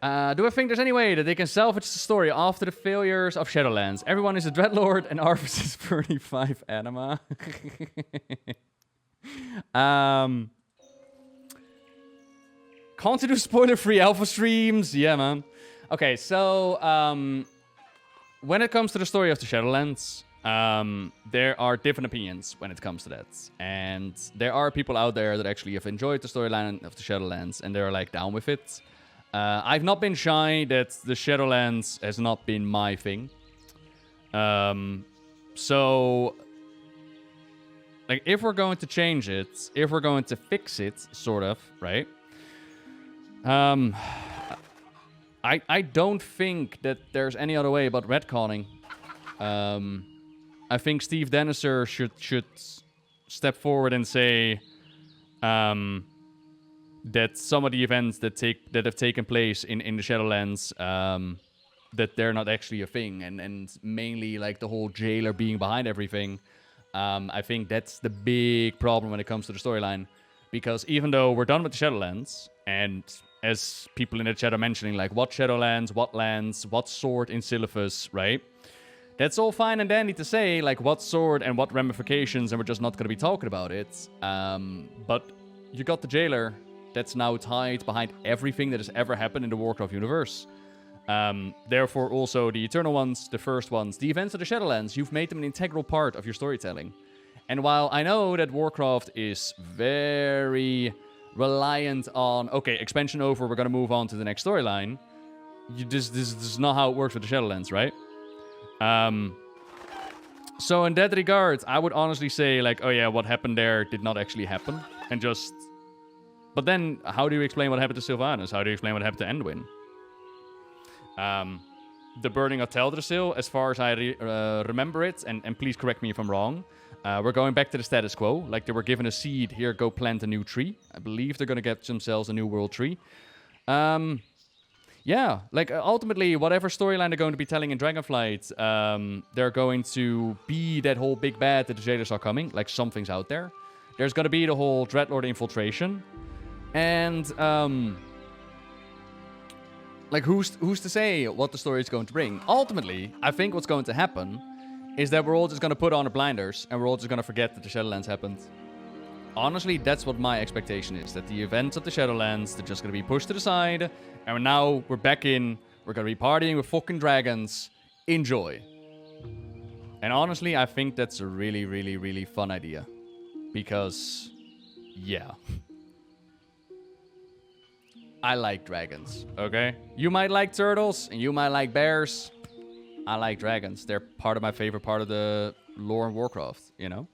Do I think there's any way that they can salvage the story after the failures of Shadowlands? Everyone is a Dreadlord and Arvis is 35 anima. Can't you do spoiler-free alpha streams? Yeah, man. Okay, so when it comes to the story of the Shadowlands, there are different opinions when it comes to that. And there are people out there that actually have enjoyed the storyline of the Shadowlands and they're like down with it. I've not been shy that the Shadowlands has not been my thing. So, like, if we're going to change it, if we're going to fix it, sort of, right? I don't think that there's any other way but retconning. I think Steve Deniser should step forward and say that some of the events that have taken place in the Shadowlands, that they're not actually a thing, and mainly like the whole jailer being behind everything. I think that's the big problem when it comes to the storyline, because even though we're done with the Shadowlands, and as people in the chat are mentioning, like what Shadowlands, what lands, what sword in Silphus, right? That's all fine and dandy to say, like what sword and what ramifications, and we're just not going to be talking about it. But you got the jailer that's now tied behind everything that has ever happened in the Warcraft universe. Therefore, also the Eternal Ones, the first ones, the events of the Shadowlands, you've made them an integral part of your storytelling. And while I know that Warcraft is very reliant on, okay, expansion over, we're going to move on to the next storyline, this is not how it works with the Shadowlands, right? So in that regard, I would honestly say, like, oh yeah, what happened there did not actually happen. And just... But then, how do you explain what happened to Sylvanas? How do you explain what happened to Anduin? The burning of Teldrassil, as far as I remember it, and please correct me if I'm wrong, we're going back to the status quo. Like, they were given a seed, here, go plant a new tree. I believe they're going to get themselves a new world tree. Yeah, like, ultimately, whatever storyline they're going to be telling in Dragonflight, they're going to be that whole big bad that the jailers are coming. Like, something's out there. There's going to be the whole Dreadlord infiltration. And, like, who's to say what the story is going to bring? Ultimately, I think what's going to happen is that we're all just going to put on the blinders and we're all just going to forget that the Shadowlands happened. Honestly, that's what my expectation is. That the events of the Shadowlands, they're just going to be pushed to the side. And now we're back in. We're going to be partying with fucking dragons. Enjoy. And honestly, I think that's a really, really, really fun idea. Because, yeah. I like dragons, okay? You might like turtles, and you might like bears. I like dragons. They're part of my favorite part of the lore in Warcraft, you know?